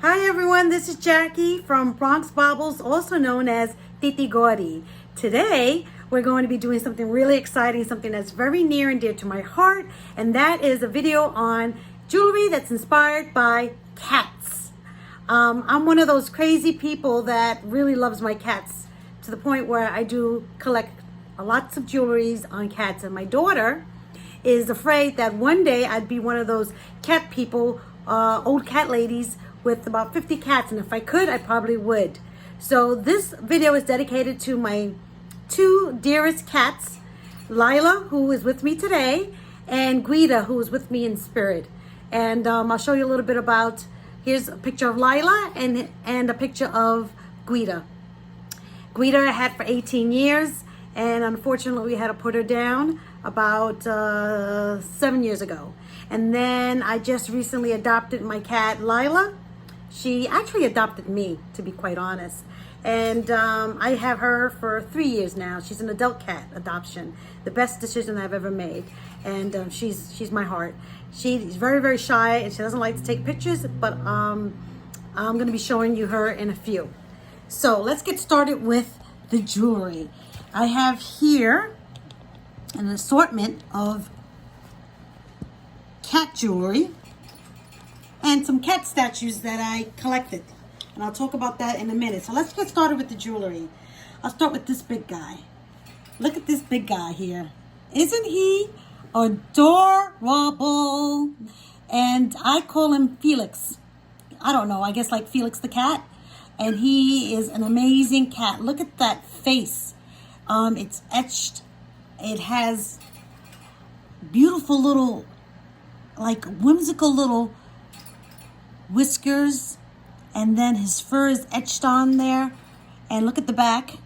Hi everyone, this is Jackie from Bronx Baubles, also known as Titi Gordy. Today, we're going to be doing something really exciting, something that's very near and dear to my heart, and that is a video on jewelry that's inspired by cats. I'm one of those crazy people that really loves my cats to the point where I do collect lots of jewelries on cats, and my daughter is afraid that one day I'd be one of those cat people, old cat ladies with about 50 cats, and if I could, I probably would. So this video is dedicated to my two dearest cats, Lila, who is with me today, and Gwita, who is with me in spirit. And I'll show you a little bit about, here's a picture of Lila and a picture of Gwita. Gwita I had for 18 years, and unfortunately we had to put her down about 7 years ago. And then I just recently adopted my cat, Lila. She actually adopted me, to be quite honest. And I have her for 3 years now. She's an adult cat adoption. The best decision I've ever made. And she's my heart. She's very, very shy, and she doesn't like to take pictures, but I'm going to be showing you her in a few. So let's get started with the jewelry. I have here an assortment of cat jewelry and some cat statues that I collected. And I'll talk about that in a minute. So let's get started with the jewelry. I'll start with this big guy. Look at this big guy here. Isn't he adorable? And I call him Felix. I don't know, I guess like Felix the cat. And he is an amazing cat. Look at that face. It's etched. It has beautiful little, like whimsical little whiskers, and then his fur is etched on there. And look at the back,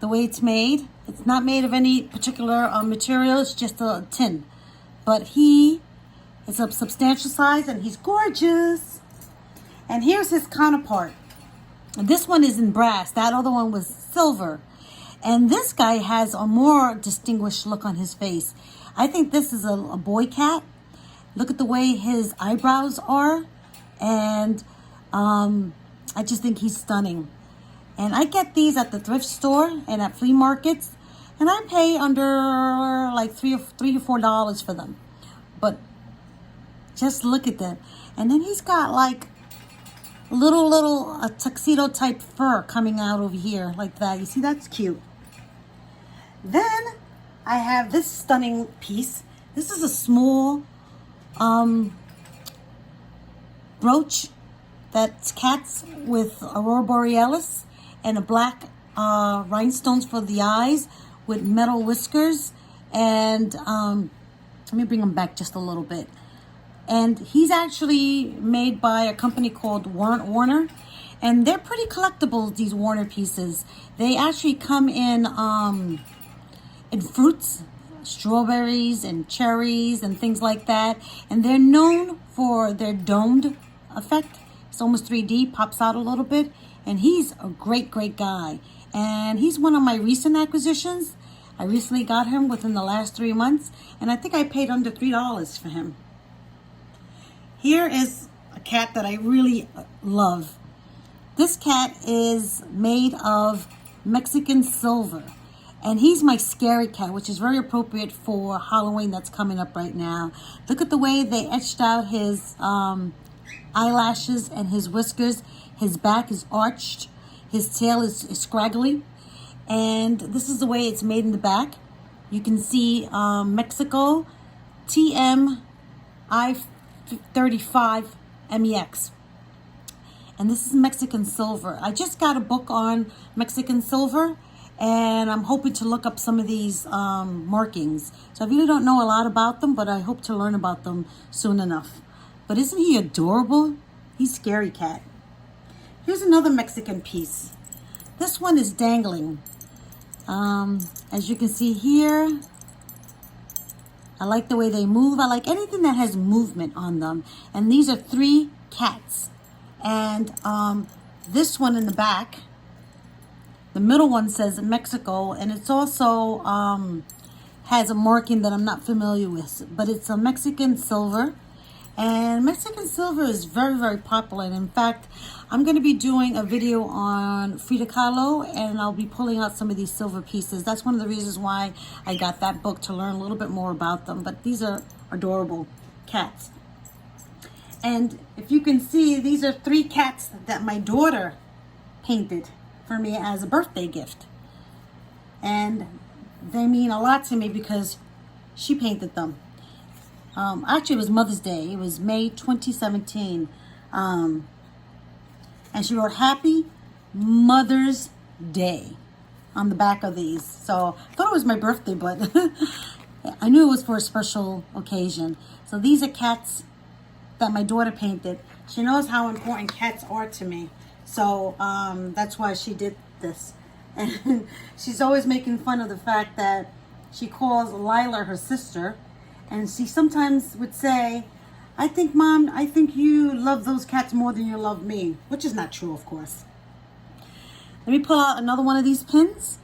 the way it's made. It's not made of any particular material, it's just a tin. But he is of substantial size and he's gorgeous. And here's his counterpart. And this one is in brass, that other one was silver. And this guy has a more distinguished look on his face. I think this is a boy cat. Look at the way his eyebrows are. And I just think he's stunning. And I get these at the thrift store and at flea markets. And I pay under like $3 to $4 for them. But just look at that. And then he's got like little tuxedo type fur coming out over here like that. You see, that's cute. Then I have this stunning piece. This is a small brooch that's cats with aurora borealis and a black rhinestones for the eyes with metal whiskers. And let me bring them back just a little bit. And he's actually made by a company called Warner. And they're pretty collectible, these Warner pieces. They actually come in fruits, strawberries and cherries and things like that. And they're known for their domed effect. It's almost 3D, pops out a little bit. And he's a great, great guy. And he's one of my recent acquisitions. I recently got him within the last 3 months. And I think I paid under $3 for him. Here is a cat that I really love. This cat is made of Mexican silver. And he's my scary cat, which is very appropriate for Halloween that's coming up right now. Look at the way they etched out his eyelashes and his whiskers. His back is arched. His tail is scraggly. And this is the way it's made in the back. You can see Mexico TM I-35 MEX. And this is Mexican silver. I just got a book on Mexican silver, and I'm hoping to look up some of these markings. So I really don't know a lot about them, but I hope to learn about them soon enough. But isn't he adorable? He's a scary cat. Here's another Mexican piece. This one is dangling. As you can see here, I like the way they move. I like anything that has movement on them. And these are 3 cats. And this one in the back, the middle one says Mexico, and it's also has a marking that I'm not familiar with, but it's a Mexican silver. And Mexican silver is very, very popular. And in fact, I'm going to be doing a video on Frida Kahlo, and I'll be pulling out some of these silver pieces. That's one of the reasons why I got that book, to learn a little bit more about them. But these are adorable cats. And if you can see, these are 3 cats that my daughter painted for me as a birthday gift. And they mean a lot to me because she painted them. Actually, it was Mother's Day. It was May 2017. And she wrote Happy Mother's Day on the back of these. So I thought it was my birthday, but I knew it was for a special occasion. So these are cats that my daughter painted. She knows how important cats are to me. So that's why she did this. And she's always making fun of the fact that she calls Lila her sister. And she sometimes would say, I think, Mom, I think you love those cats more than you love me. Which is not true, of course. Let me pull out another one of these pins.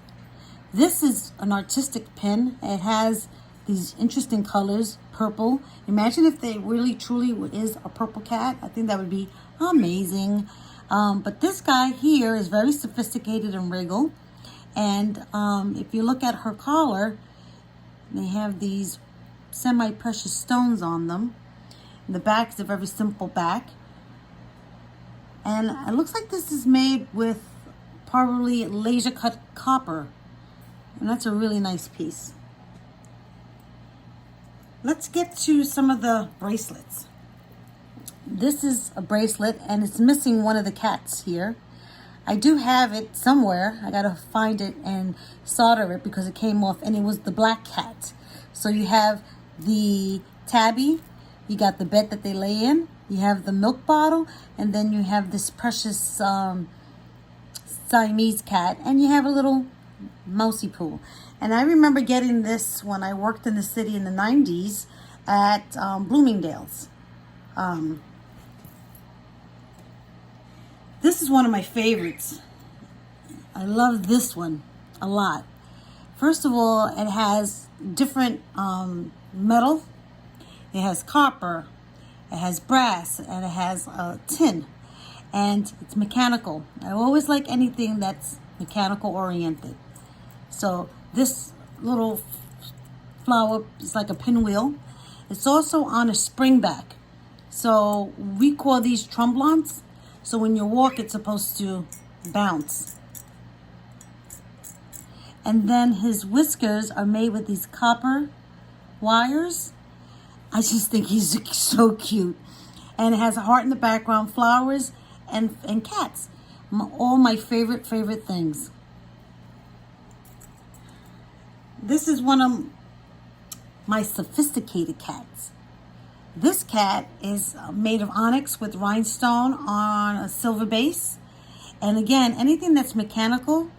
This is an artistic pin. It has these interesting colors, purple. Imagine if they really, truly is a purple cat. I think that would be amazing. But this guy here is very sophisticated and regal. And if you look at her collar, they have these semi-precious stones on them. The back is a very simple back. And it looks like this is made with probably laser cut copper. And that's a really nice piece. Let's get to some of the bracelets. This is a bracelet and it's missing one of the cats here. I do have it somewhere. I gotta find it and solder it because it came off, and it was the black cat. So you have the tabby, you got the bed that they lay in, you have the milk bottle, and then you have this precious Siamese cat, and you have a little mousy poo. And I remember getting this when I worked in the city in the 90s at Bloomingdale's. This is one of my favorites. I love this one a lot. First of all, it has different metal. It has copper, it has brass, and it has tin. And it's mechanical. I always like anything that's mechanical oriented. So this little flower is like a pinwheel. It's also on a spring back. So we call these tromblons. So when you walk, it's supposed to bounce. And then his whiskers are made with these copper wires. I just think he's so cute. And it has a heart in the background, flowers, and cats. All my favorite things. This is one of my sophisticated cats. This cat is made of onyx with rhinestone on a silver base. And again, anything that's mechanical,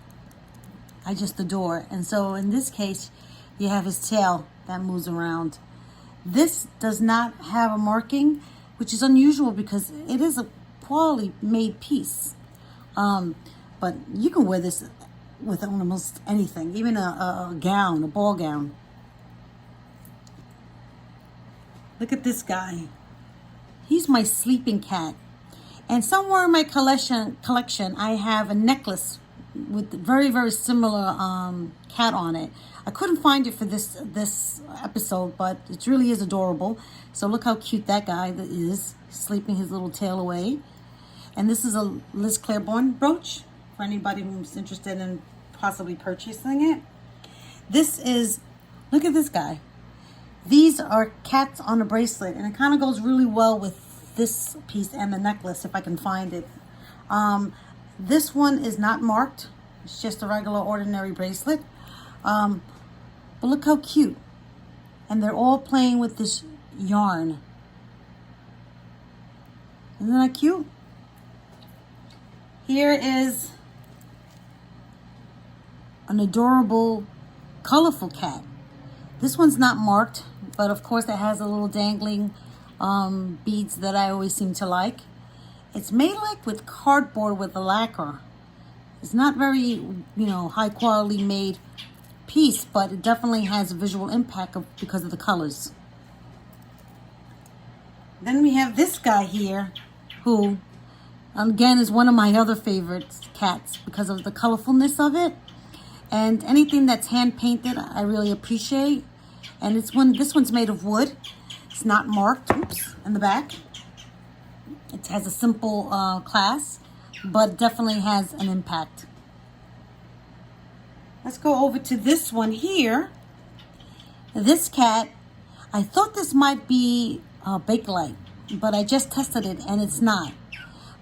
I just adore. And so in this case, you have his tail that moves around. This does not have a marking, which is unusual because it is a poorly made piece. But you can wear this with almost anything, even a gown, a ball gown. Look at this guy. He's my sleeping cat. And somewhere in my collection, I have a necklace with very similar cat on it. I couldn't find it for this episode, but it really is adorable. So look how cute that guy is, sleeping his little tail away. And this is a Liz Claiborne brooch for anybody who's interested in possibly purchasing it. This is, look at this guy. These are cats on a bracelet, and it kind of goes really well with this piece and the necklace if I can find it. This one is not marked. It's just a regular ordinary bracelet. But look how cute. And they're all playing with this yarn. Isn't that cute? Here is an adorable, colorful cat. This one's not marked, but of course it has a little dangling beads that I always seem to like. It's made like with cardboard with a lacquer. It's not very, high quality made piece, but it definitely has a visual impact because of the colors. Then we have this guy here, who, again, is one of my other favorite cats because of the colorfulness of it. And anything that's hand painted, I really appreciate. And this one's made of wood. It's not marked, oops, in the back. It has a simple class, but definitely has an impact. Let's go over to this one here. This cat, I thought this might be Bakelite, but I just tested it and it's not.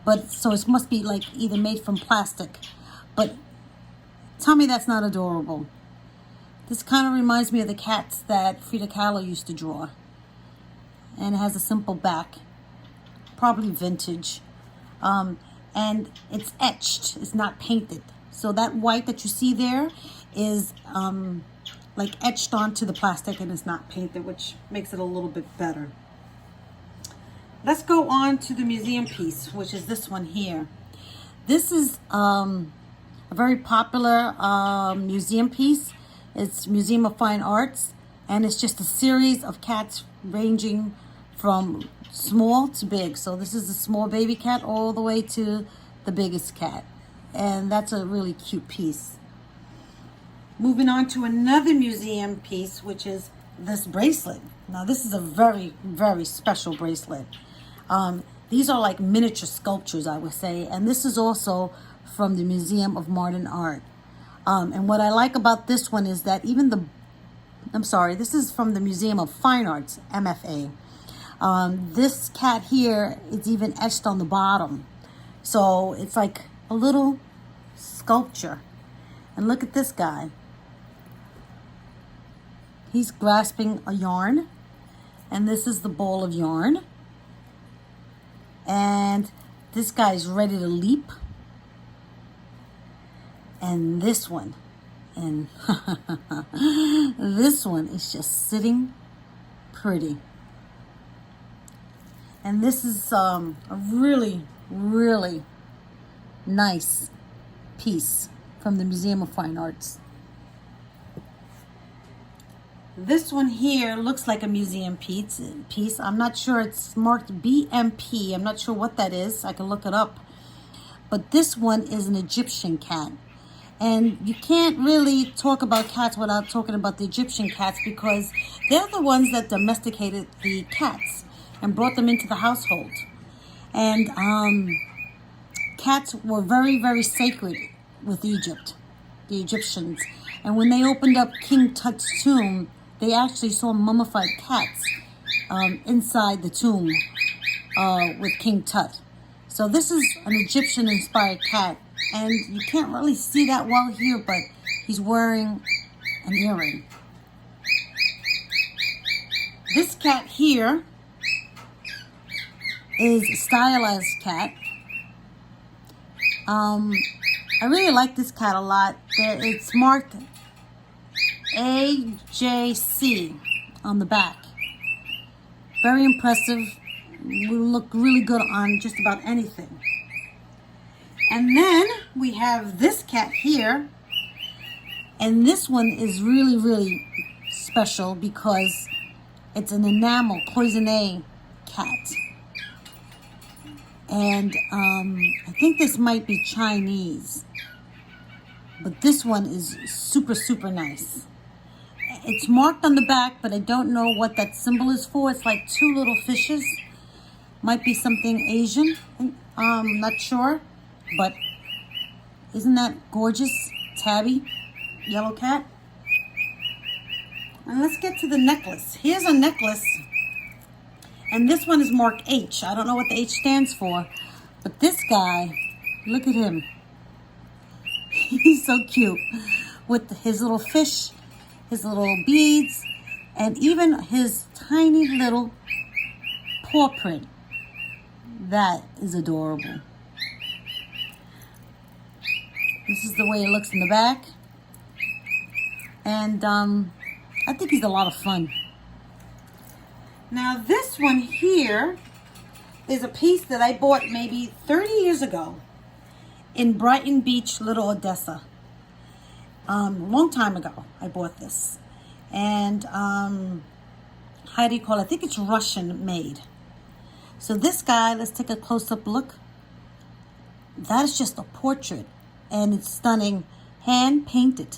But so it must be like either made from plastic. But tell me that's not adorable. This kind of reminds me of the cats that Frida Kahlo used to draw. And it has a simple back, probably vintage. And it's etched, it's not painted. So that white that you see there is like etched onto the plastic and it's not painted, which makes it a little bit better. Let's go on to the museum piece, which is this one here. This is a very popular museum piece. It's Museum of Fine Arts, and it's just a series of cats ranging from small to big. So this is the small baby cat all the way to the biggest cat. And that's a really cute piece. Moving on to another museum piece, which is this bracelet. Now this is a very, very special bracelet. These are like miniature sculptures, I would say. And this is also from the Museum of Modern Art. And what I like about this one is that this is from the Museum of Fine Arts, MFA. This cat here is even etched on the bottom. So it's like a little sculpture. And look at this guy. He's grasping a yarn. And this is the ball of yarn. And this guy's ready to leap. And this one. And this one is just sitting pretty. And this is a really, really nice piece from the Museum of Fine Arts. This one here looks like a museum piece. I'm not sure, it's marked BMP. I'm not sure what that is. I can look it up. But this one is an Egyptian cat. And you can't really talk about cats without talking about the Egyptian cats, because they're the ones that domesticated the cats and brought them into the household. And cats were very, very sacred with Egypt, the Egyptians. And when they opened up King Tut's tomb, they actually saw mummified cats inside the tomb with King Tut. So this is an Egyptian-inspired cat. And you can't really see that well here, but he's wearing an earring. This cat here is a stylized cat. I really like this cat a lot. It's marked AJC on the back. Very impressive. Will look really good on just about anything. And then we have this cat here. And this one is really, really special because it's an enamel cloisonné cat. And I think this might be Chinese. But this one is super, super nice. It's marked on the back, but I don't know what that symbol is for. It's like two little fishes. Might be something Asian. I'm not sure. But isn't that gorgeous? Tabby, yellow cat. And let's get to the necklace. Here's a necklace. And this one is marked H. I don't know what the H stands for. But this guy, look at him. He's so cute. With his little fish, his little beads, and even his tiny little paw print. That is adorable. This is the way it looks in the back. And I think he's a lot of fun. Now this one here is a piece that I bought maybe 30 years ago in Brighton Beach, Little Odessa. Long time ago I bought this. And how do you call it? I think it's Russian made. So this guy, let's take a close-up look. That is just a portrait, and it's stunning, hand-painted.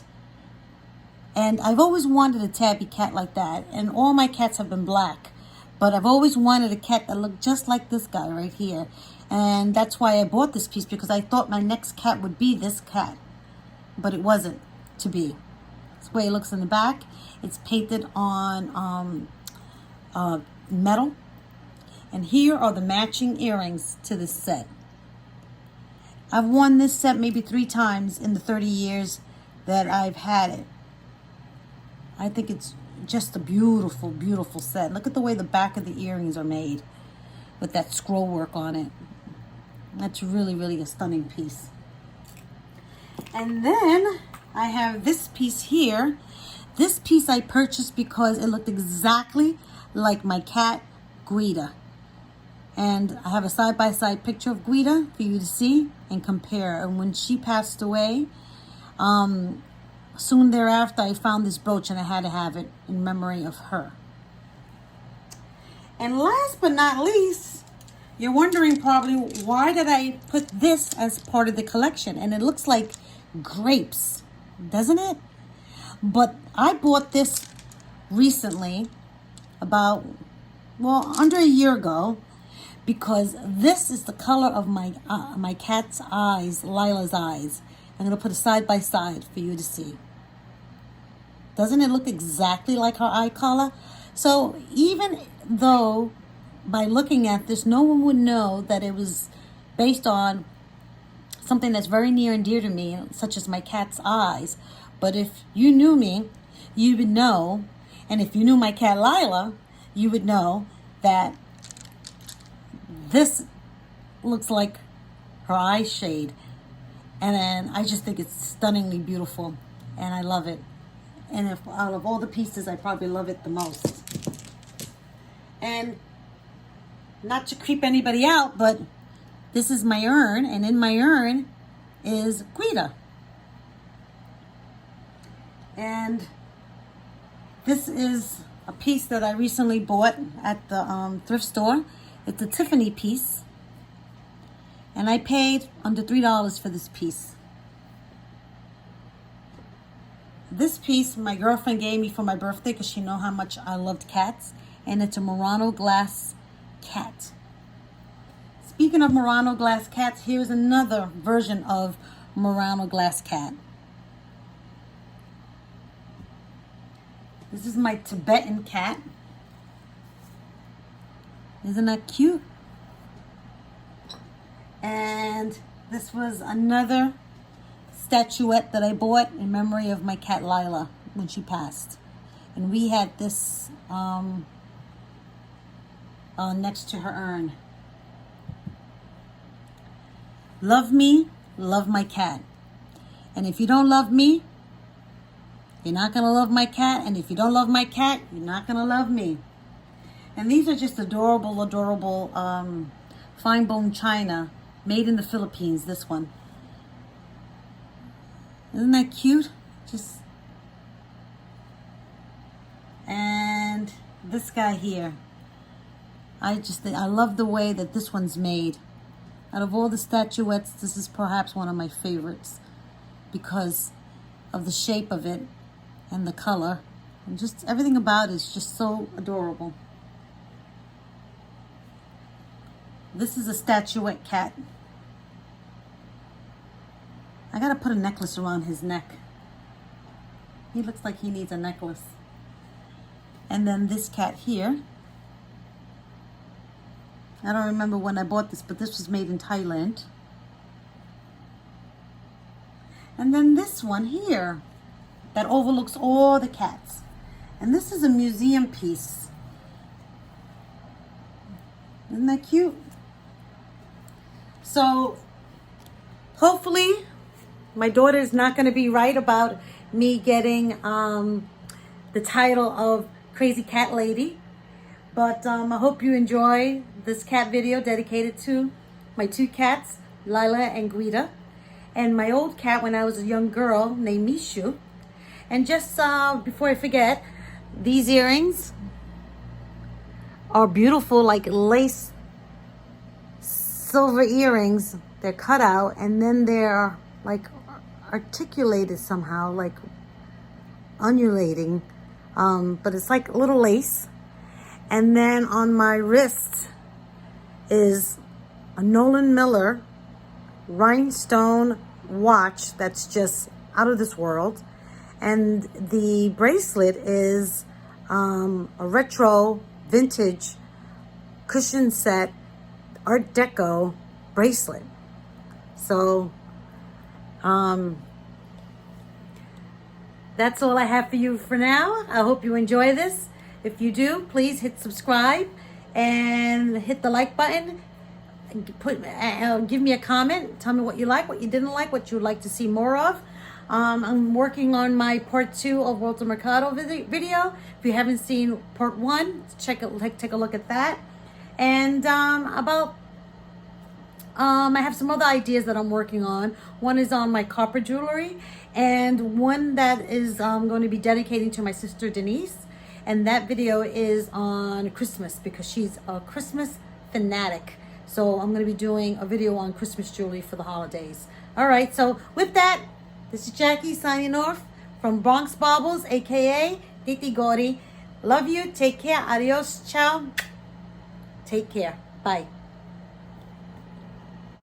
And I've always wanted a tabby cat like that, and all my cats have been black. But I've always wanted a cat that looked just like this guy right here. And that's why I bought this piece, because I thought my next cat would be this cat. But it wasn't to be. That's the way it looks in the back. It's painted on metal. And here are the matching earrings to this set. I've worn this set maybe 3 times in the 30 years that I've had it. I think it's just a beautiful, beautiful set. Look at the way the back of the earrings are made with that scroll work on it. That's really, really a stunning piece. And then I have this piece here. This piece I purchased because it looked exactly like my cat, Gwita. And I have a side-by-side picture of Gwita for you to see and compare. And when she passed away, soon thereafter, I found this brooch and I had to have it in memory of her. And last but not least, you're wondering probably, why did I put this as part of the collection? And it looks like grapes, doesn't it? But I bought this recently, about, well, under a year ago, because this is the color of my cat's eyes, Lila's eyes. I'm going to put it side by side for you to see. Doesn't it look exactly like her eye color? So even though by looking at this, no one would know that it was based on something that's very near and dear to me, such as my cat's eyes. But if you knew me, you would know, and if you knew my cat Lila, you would know that this looks like her eye shade. And then I just think it's stunningly beautiful, and I love it. And if out of all the pieces, I probably love it the most. And not to creep anybody out, but this is my urn, and in my urn is Gwita. And this is a piece that I recently bought at the thrift store. It's a Tiffany piece. And I paid under $3 for this piece. This piece my girlfriend gave me for my birthday because she knew how much I loved cats. And it's a Murano glass cat. Speaking of Murano glass cats, here's another version of Murano glass cat. This is my Tibetan cat. Isn't that cute? And this was another statuette that I bought in memory of my cat Lila when she passed. And we had this next to her urn. Love me, love my cat. And if you don't love me, you're not going to love my cat. And if you don't love my cat, you're not going to love me. And these are just adorable, adorable fine bone china made in the Philippines, this one. Isn't that cute? Just, and this guy here. I love the way that this one's made. Out of all the statuettes, this is perhaps one of my favorites because of the shape of it and the color. And just everything about it is just so adorable. This is a statuette cat. I gotta put a necklace around his neck. He looks like he needs a necklace. And then this cat here. I don't remember when I bought this, but this was made in Thailand. And then this one here that overlooks all the cats. And this is a museum piece. Isn't that cute? So hopefully my daughter is not going to be right about me getting the title of Crazy Cat Lady. But I hope you enjoy this cat video dedicated to my 2 cats, Lila and Gwita, and my old cat when I was a young girl named Mishu. And just before I forget, these earrings are beautiful, like lace silver earrings. They're cut out and then they're like articulated somehow, like undulating. But it's like a little lace. And then on my wrist is a Nolan Miller rhinestone watch that's just out of this world. And the bracelet is a retro vintage cushion set Art Deco bracelet. So that's all I have for you for now. I hope you enjoy this. If you do, please hit subscribe and hit the like button. Give me a comment. Tell me what you like, what you didn't like, what you would like to see more of. I'm working on my part 2 of Walter Mercado video. If you haven't seen part 1, take a look at that. And I have some other ideas that I'm working on. One is on my copper jewelry, and one that is going to be dedicating to my sister Denise. And that video is on Christmas because she's a Christmas fanatic. So I'm going to be doing a video on Christmas jewelry for the holidays. All right, so with that, this is Jackie signing off from Bronx Baubles, aka Titi Gori. Love you. Take care. Adios. Ciao. Take care. Bye.